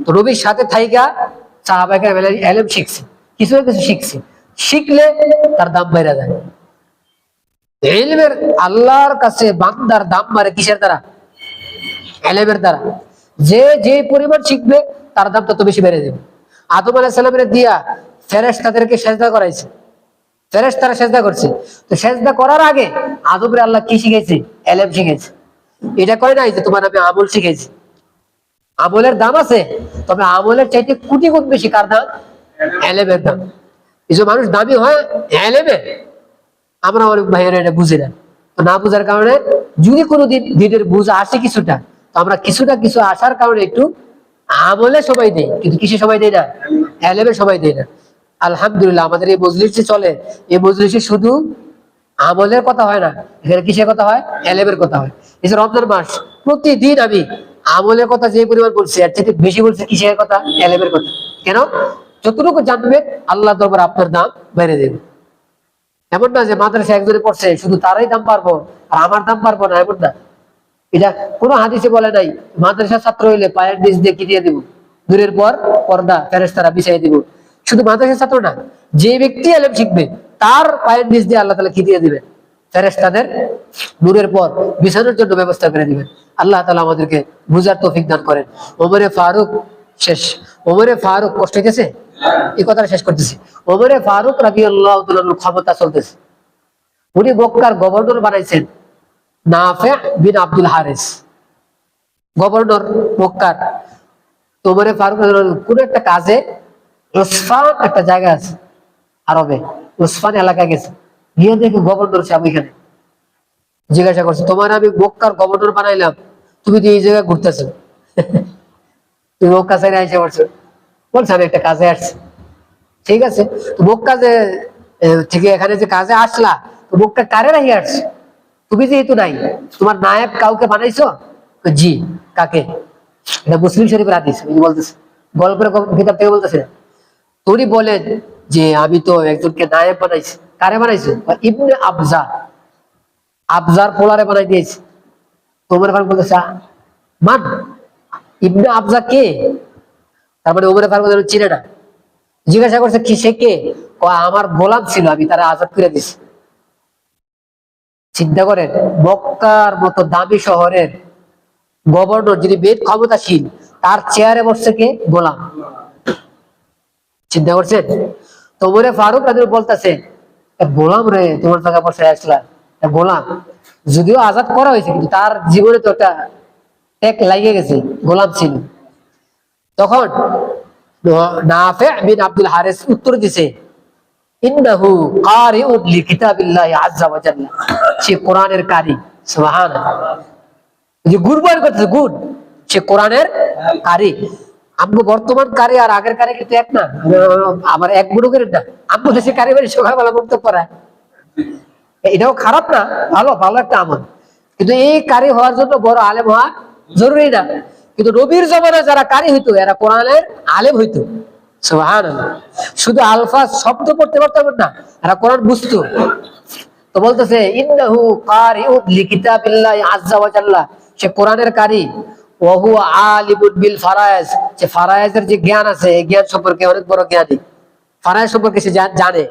তো নবীর সাথে থাইকা সাহাবায়ে কেরাম ইলম শিখছে, কিছু না কিছু শিখছে, শিখলে তার দাম বেড়ে যায়। ইলমের আল্লাহর কাছে বান্দার দাম বাড়ে কিসের দ্বারা? ইলমের দ্বারা। যে যে পরিমাণ শিখবে তার দাম তত বেশি বেড়ে যাবে। আদম আলাইহিস সালামের দিয়া ফেরেশতাদেরকে সিজদা করাইছে, ফেরেশতারা সিজদা করছে। তো সিজদা করার আগে আদমের আল্লাহ কি শিখাইছে? ইলম শিখাইছে। এটা কয় নাই যে তোমার আমি আমল শিখাইছি। আমলের দাম আছে, তবে আমলের চাইতে কোটি গুণ বেশি কার দাম? ইলমের দাম। কিছু মানুষ দামি হয় ইলমে, আমরা অনেক ভাইয়েরা এটা বুঝি না। তো না বুঝার কারণে যদি কোনোদিন দিনের বুঝ আসে কিছুটা, তো আমরা কিছুটা কিছু আসার কারণে একটু আমলে সময় দেই, কিন্তু কিসে সময় দেই না? ইলমে সময় দেই না। আলহামদুলিল্লাহ আমাদের এই মজলিস যে চলে, এই মজলিসে শুধু আমলের কথা হয় না, এখানে কিসের কথা হয়? ইলমের কথা হয়। এই যে রমজান মাস, প্রতিদিন আমি আমলের কথা যে পরিমাণ বলছি এর চাইতে বেশি বলছি কিসের কথা? ইলমের কথা। কেন? যতটুকু জানবে আল্লাহ দরবার আপনার দাম বেড়ে দেবে। এমন না যে মাদ্রাসা একজনে পড়ছে শুধু তারাই দাম পারবো আর আমার দাম পারবো না, এমন না। এটা কোনো হাদিসে বলে নাই মাদ্রাসা ছাত্র হইলে পায়ের নিচ দিয়ে কি দিয়ে দিব? দূরের পর পর্দা ফেরেশতারা বিছাই দিব। শুধু মাদ্রাসা ছাত্র না, যে ব্যক্তি ইলম শিখবে তার পায়ের নিচ দিয়ে আল্লাহ তাআলা কি দিয়ে দিবেন? ফেরেশতাদের নূরের পর বিছানোর জন্য ব্যবস্থা করে দিবেন। আল্লাহ তাআলা আমাদেরকে বুঝার তৌফিক দান করেন। ওমরে ফারুক শেষ। ওমরে ফারুক কষ্ট হইতেছে, এই কথাটা শেষ করতেছি। ওমরে ফারুক রাদিয়াল্লাহু তাআলার ক্ষমতা চলতেছে। উনি মক্কার গভর্নর বানাইছেন নাফে বিন আব্দুল হারিস, গভর্নর মক্কার। তো ওমরে ফারুক কোন একটা কাজে উসফান একটা জায়গা আছে আরবে, উসফান এলাকায় গেছে, গিয়ে দেখে গভর্নর সাহেব এখানে জিজ্ঞাসা করছে, তোমার আমি মক্কার গভর্নর বানাইলাম, তুমি তো এই জায়গায় ঘুরতেছো, তুমি মক্কা সাইডে এসে পড়ছো। বলছে আমি একটা কাজে আসছি। ঠিক আছে, তো মক্কা যে থেকে এখানে যে কাজে আসলা, তো মক্কা কারে রাখি আসছে? তুমি যেহেতু নাই, তোমার নায়েব কাউকে বানাইছো? জি। কাকে? এটা মুসলিম শরীফের হাদিস, বলতেছে গল্পের কিতাব থেকে বলতেছে। উনি বলেন যে আমি তো একজনকে নায়েব বানাইছি। কারে বানাইছো? ইবনে আবজা, আবজার পোলারে বানাই দিয়েছি। তোমার ফারুক বলতেছে মান ইবনে আবজা কে? তার মানে ওমর ফারুক চিনে না। জিজ্ঞাসা করছে কি সে কে? আমার গোলাম ছিল, আমি তারা আজাদ করে দিছি। চিন্তা করেন, মক্কার মতো দামি শহরের গভর্নর যিনি বেদ ক্ষমতাশীল, তার চেয়ারে বসছে কে? গোলাম। চিন্তা করছেন? তো ওমরে ফারুক রাদিয়াল্লাহু বলতেছে গোলাম রে, তোমার জায়গায় বসে আসলা গোলাম। যদিও আজাদ করা হয়েছে, কিন্তু তার জীবনে তো একটা ট্যাগ লাগিয়ে গেছে, গোলাম ছিল। তখন নাফে বিন আব্দুল হারিস উত্তর দিছে, ইন্নাহু কারিউন লিকিতাবিল্লাহি আযজা ওয়া জাল্লা, সে কোরআনের কারি। সুবহানাল্লাহ, যে গুণ বয়ান করতেছে, গুণ, সে কোরআনের কারি। আমগো বর্তমান কারি আর আগের কারি কিন্তু এক না, আমার এক গুণকের না। আমগো দেশে কারি বাড়ি সকালবেলা বক্তব্য করায়, এটাও খারাপ না, ভালো, ভালো একটা আমল। কিন্তু এই কারি হওয়ার জন্য বড় আলেম হওয়া জরুরি না। কিন্তু নবীর জমানায় যারা কারি হইতো এরা কোরআনের আলেম হইতো। সুবহানাল্লাহ, শুধু আলফাজ শব্দ পড়তে পারতেন না, এরা কোরআন বুঝতো। তো বলতেছে ইন্নাহু কারিউন লিকিতাবিল্লাহি আযজা ওয়া জাল্লা, সে কোরআনের কারি। ওয়া হুয়া আলিমুন বিল ফারায়েজ, যে ফারায়েজের যে জ্ঞান আছে, এই জ্ঞান সম্পর্কে অনেক বড় জ্ঞানী, ফারায়েজ সম্পর্কে সে জানে।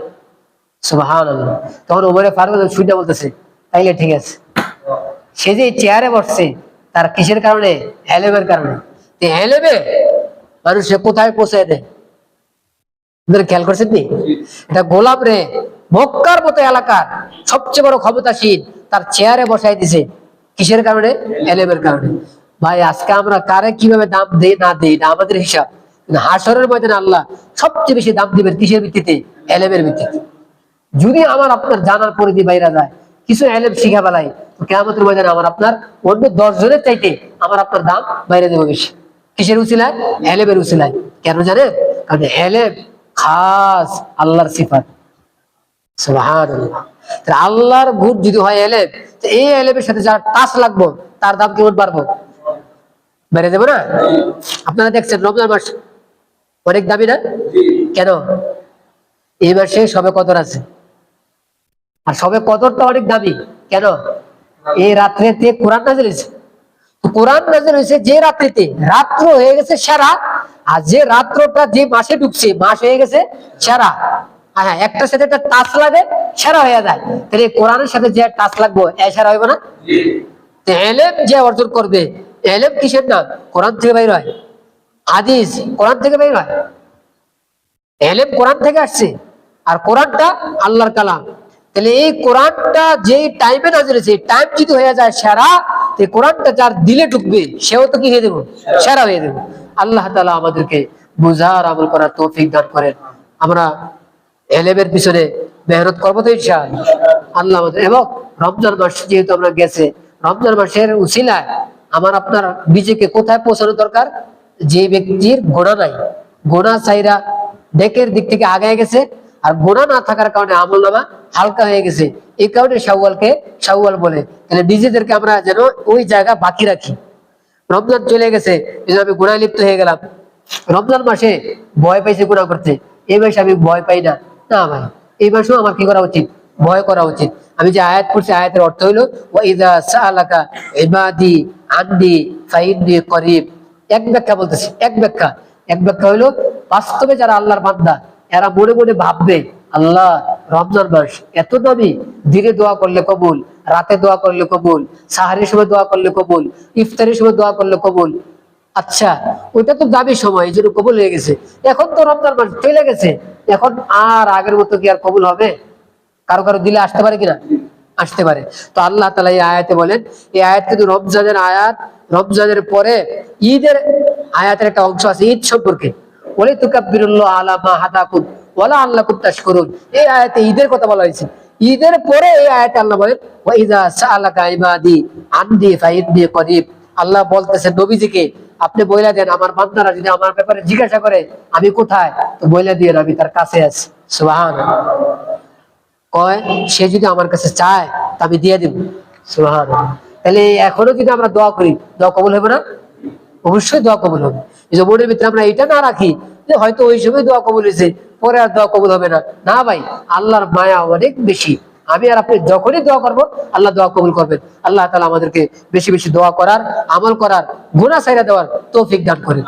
সুবহানাল্লাহ। তখন ওমরে ফারুক শুনে বলতেছে তাইলে ঠিক আছে। সে যে চেয়ারে বসছে তার কিসের কারণে? ইলমের কারণে। ইলমে মানুষে কোথায় পৌঁছে দেয়, খেয়াল করছেন নি? এটা গোলাম রে মক্কার মতো এলাকার সবচেয়ে বড় ক্ষমতাশীল তার চেয়ারে বসাই দিছে, কিসের কারণে? ইলমের কারণে। ভাই আজকে আমরা কারে কিভাবে দাম দেই না দেই না আমাদের হিসাব, হাশরের ময়দানে আল্লাহ সবচেয়ে বেশি দাম দিবেন কিসের ভিত্তিতে? ইলমের ভিত্তিতে। যদি আমার আপনার জানার পরিধি বাইরে যায়, কিছু ইলম শিখা বেলায়, তো কিয়ামতের ময়দানে আমার আপনার অন্য 10 জনের চাইতে আমার আপনার দাম বাইরে দেবো বেশি। কিসের উসিলায়? ইলমের উসিলায়। কেন জানেন? কারণ ইলম খাস আল্লাহর সিফাত। সুবহানাল্লাহ। আল্লাহর গুণ যদি হয় ইলম, তো এই ইলমের সাথে যারা টাচ লাগবো তার দাম কেমন বাড়বো? বেড়ে দেবো না? আপনারা দেখছেন রমজান মাস অনেক দামি না? কেন? এই মাসে সবে কদর আছে, আর সবে কদরটা অনেক দামি। কেন? এই রাত্রিতে কোরআন নাযিল হয়েছে। কোরআন নাযিল হয়েছে যে রাত্রিতে, রাত্র হয়ে গেছে সেরা, আর যে রাত্রটা যে মাসে ঢুকছে, মাস হয়ে গেছে সেরা। হ্যাঁ, একটার সাথে একটা টাচ লাগে, সেরা হয়ে যায়। তাহলে কোরআনের সাথে যে টাচ লাগবো, এ সেরা হইব না? এলেম যে অর্জন করবে, এলেম কিসের নাম? কোরআন থেকে বাইর হয়, হাদিস কোরআন থেকে বের হয়, এলেম কোরআন থেকে আসছে, আর কোরআনটা আল্লাহর কালাম। তাহলে এই কোরআনটা যে টাইমে নাজিল হয়েছে, টাইম যদি হয়ে যায় সেরা, তো কোরআনটা যার দিলে ঢুকবে সেও তো কি হয়ে দেবো? সেরা হয়ে দেবো। আল্লাহ তাআলা আমাদেরকে বুঝার আমল করার তৌফিক দান করেন। আমরা এলেমের পিছনে মেহনত করবো তো ইনশাআল্লাহ। আল্লাহ আমাদের, এবং রমজান মাস যেহেতু আমরা গেছে, রমজান মাসের উসিলায় আমার আপনার নিজেকে কোথায় পৌঁছানো দরকার? যে ব্যক্তির গোনা নাই, গোনা চাইরা নেকের দিক থেকে আগায় গেছে, আর গোনা না থাকার কারণে আমলনামা হালকা হয়ে গেছে, এই কারণে শাওয়ালকে শাওয়াল বলে। তাহলে নিজেদেরকে আমরা যেন ওই জায়গা বাকি রাখি। রমজান চলে গেছে, এই জন্য আমি গুনায় লিপ্ত হয়ে গেলাম। রমজান মাসে ভয় পাইছি গুনাহ করতে, এই মাসে আমি ভয় পাই না। না ভাই, এই মাসেও আমার কি করা উচিত? ভয় করা উচিত। আমি যে আয়াত পড়ছি, আয়াতের অর্থ হইলো ওয়া ইযা সাআলাকা ইবাদি আননি ফাইন্নী করিব। এক ব্যাখ্যা বলতেছি, এক ব্যাখ্যা হইলো, বাস্তবে যারা আল্লাহর বান্দা, এরা মনে মনে ভাববে, আল্লাহ রমজান মাস এত দামি, দিনে দোয়া করলে কবুল, রাতে দোয়া করলে কবুল, সাহারির সময় দোয়া করলে কবুল, ইফতারের সময় দোয়া করলে কবুল। আচ্ছা, ওইটা তো দামি সময়, এই জন্য কবুল হয়ে গেছে। এখন তো রমজান মাস চলে গেছে, এখন আর আগের মতো কি আর কবুল হবে? কারো কারো দিলে আসতে পারে কিনা? আসতে পারে। তো আল্লাহ তাআলা এই আয়াতে বলেন, এই আয়াত কিন্তু রমজানের আয়াত, রমজানের পরে ঈদের আয়াতের একটা অংশ আছে ঈদ সম্পর্কে। ওয়ালি তুকাব্বিরুল্লাহ আলা মা হাদাকুম ওয়া লাআল্লাকুম তাশকুরুন। এই আয়াতে ঈদের কথা বলা হয়েছে। ঈদের পরে এই আয়াতে আল্লাহ বলেন ওয়া ইযা সাআলাকা ইবাদি আননি ফাইন্নী করিব। আল্লাহ বলতেছেন নবীজিকে, আপনি বইলা দেন আমার বান্দারা যদি আমার ব্যাপারে জিজ্ঞাসা করে আমি কোথায়, তো বইলা দিয়ে আমি তার কাছে আছি। সুবহানাল্লাহ। কয় সে যদি আমার কাছে চায় তা আমি দিয়ে দিব। সুবহানাল্লাহ। তাহলে এখনো যদি আমরা দোয়া করি, দোয়া কবুল হবে না? অবশ্যই দোয়া কবুল হবে। এই যে মনের ভিতরে আমরা এটা না রাখি যে হয়তো ওই সময় দোয়া কবুল হয়েছে, পরে আর দোয়া কবুল হবে না। না ভাই, আল্লাহর মায়া অনেক বেশি। আমি আর আপনি যখনই দোয়া করবো, আল্লাহ দোয়া কবুল করবেন। আল্লাহ তাআলা আমাদেরকে বেশি বেশি দোয়া করার, আমল করার, গুনাহ ছাইড়া দেওয়ার তৌফিক দান করেন।